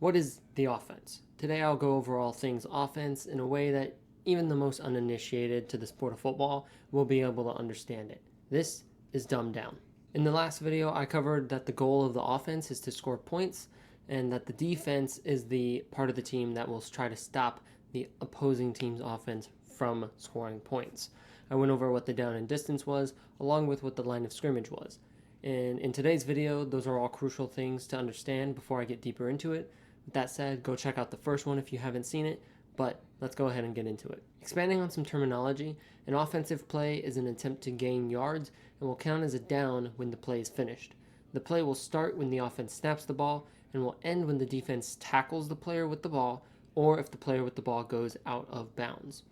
What is the offense? Today I'll go over all things offense in a way that even the most uninitiated to the sport of football will be able to understand it. This is dumbed down. In the last video, I covered that the goal of the offense is to score points and that the defense is the part of the team that will try to stop the opposing team's offense from scoring points. I went over what the down and distance was, along with what the line of scrimmage was. And in today's video, those are all crucial things to understand before I get deeper into it. With that said, go check out the first one if you haven't seen it, but let's go ahead and get into it. Expanding on some terminology, an offensive play is an attempt to gain yards and will count as a down when the play is finished. The play will start when the offense snaps the ball and will end when the defense tackles the player with the ball or if the player with the ball goes out of bounds.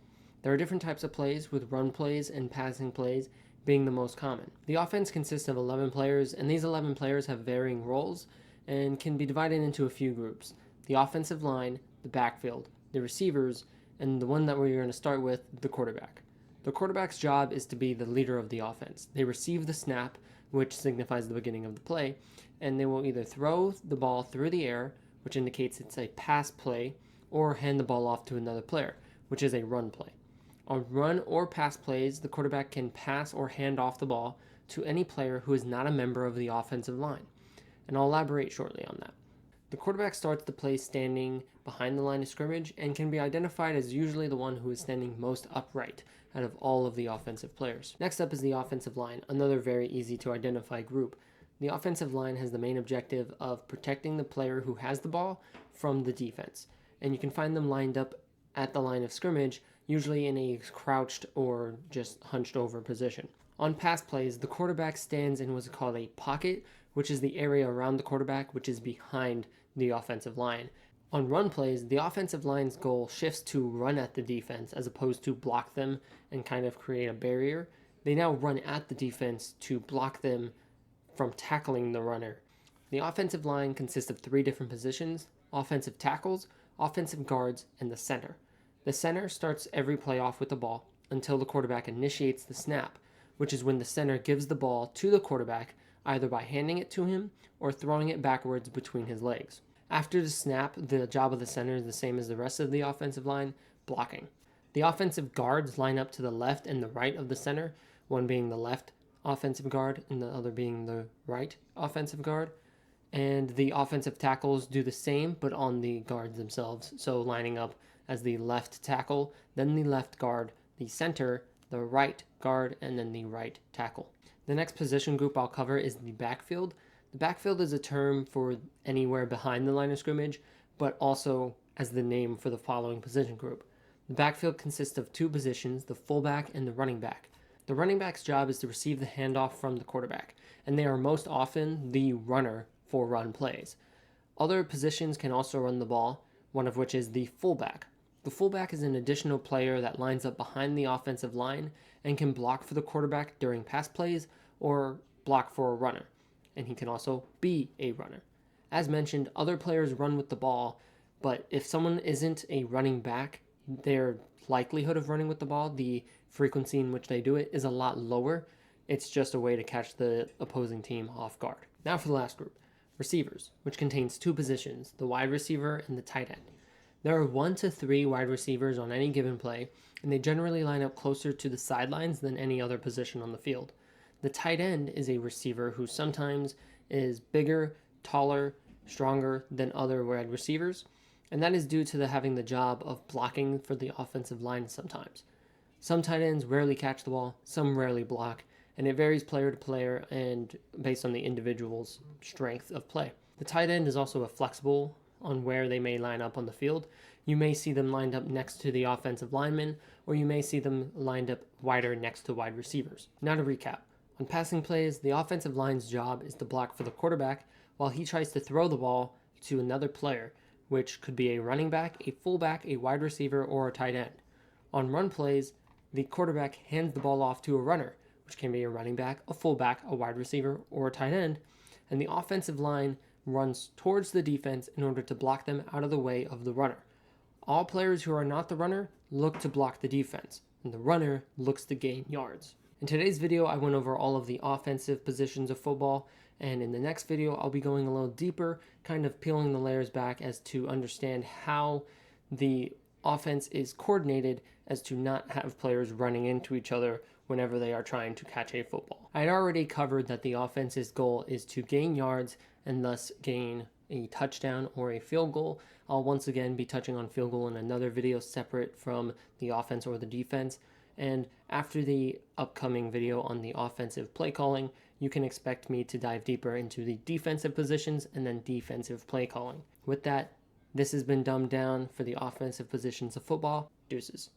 There are different types of plays, with run plays and passing plays being the most common. The offense consists of 11 players, and these 11 players have varying roles and can be divided into a few groups: the offensive line, the backfield, the receivers, and the one that we're going to start with, the quarterback. The quarterback's job is to be the leader of the offense. They receive the snap, which signifies the beginning of the play, and they will either throw the ball through the air, which indicates it's a pass play, or hand the ball off to another player, which is a run play. On run or pass plays, the quarterback can pass or hand off the ball to any player who is not a member of the offensive line, and I'll elaborate shortly on that. The quarterback starts the play standing behind the line of scrimmage and can be identified as usually the one who is standing most upright out of all of the offensive players. Next up is the offensive line, another very easy to identify group. The offensive line has the main objective of protecting the player who has the ball from the defense, and you can find them lined up at the line of scrimmage, usually in a crouched or just hunched over position. On pass plays, the quarterback stands in what's called a pocket, which is the area around the quarterback, which is behind the offensive line. On run plays, the offensive line's goal shifts to run at the defense as opposed to block them and kind of create a barrier. They now run at the defense to block them from tackling the runner. The offensive line consists of 3 different positions: offensive tackles, offensive guards, and the center. The center starts every play off with the ball until the quarterback initiates the snap, which is when the center gives the ball to the quarterback either by handing it to him or throwing it backwards between his legs. After the snap, the job of the center is the same as the rest of the offensive line: blocking. The offensive guards line up to the left and the right of the center, one being the left offensive guard and the other being the right offensive guard. And the offensive tackles do the same, but on the guards themselves, so lining up as the left tackle, then the left guard, the center, the right guard, and then the right tackle. The next position group I'll cover is the backfield. The backfield is a term for anywhere behind the line of scrimmage, but also as the name for the following position group. The backfield consists of 2 positions, the fullback and the running back. The running back's job is to receive the handoff from the quarterback, and they are most often the runner for run plays. Other positions can also run the ball, one of which is the fullback. The fullback is an additional player that lines up behind the offensive line and can block for the quarterback during pass plays or block for a runner, and he can also be a runner. As mentioned, other players run with the ball, but if someone isn't a running back, their likelihood of running with the ball, the frequency in which they do it, is a lot lower. It's just a way to catch the opposing team off guard. Now for the last group, receivers, which contains 2 positions, the wide receiver and the tight end. There are 1 to 3 wide receivers on any given play, and they generally line up closer to the sidelines than any other position on the field. The tight end is a receiver who sometimes is bigger, taller, stronger than other wide receivers, and that is due to having the job of blocking for the offensive line sometimes. Some tight ends rarely catch the ball, some rarely block, and it varies player to player and based on the individual's strength of play. The tight end is also flexible on where they may line up on the field. You may see them lined up next to the offensive linemen, or you may see them lined up wider next to wide receivers. Now to recap. On passing plays, the offensive line's job is to block for the quarterback while he tries to throw the ball to another player, which could be a running back, a fullback, a wide receiver, or a tight end. On run plays, the quarterback hands the ball off to a runner, which can be a running back, a fullback, a wide receiver, or a tight end, and the offensive line runs towards the defense in order to block them out of the way of the runner. All players who are not the runner look to block the defense, and the runner looks to gain yards. In today's video, I went over all of the offensive positions of football, And in the next video, I'll be going a little deeper, kind of peeling the layers back as to understand how the offense is coordinated as to not have players running into each other whenever they are trying to catch a football. I had already covered that the offense's goal is to gain yards and thus gain a touchdown or a field goal. I'll once again be touching on field goal in another video separate from the offense or the defense. And after the upcoming video on the offensive play calling, you can expect me to dive deeper into the defensive positions and then defensive play calling. With that, this has been dumbed down for the offensive positions of football. Deuces.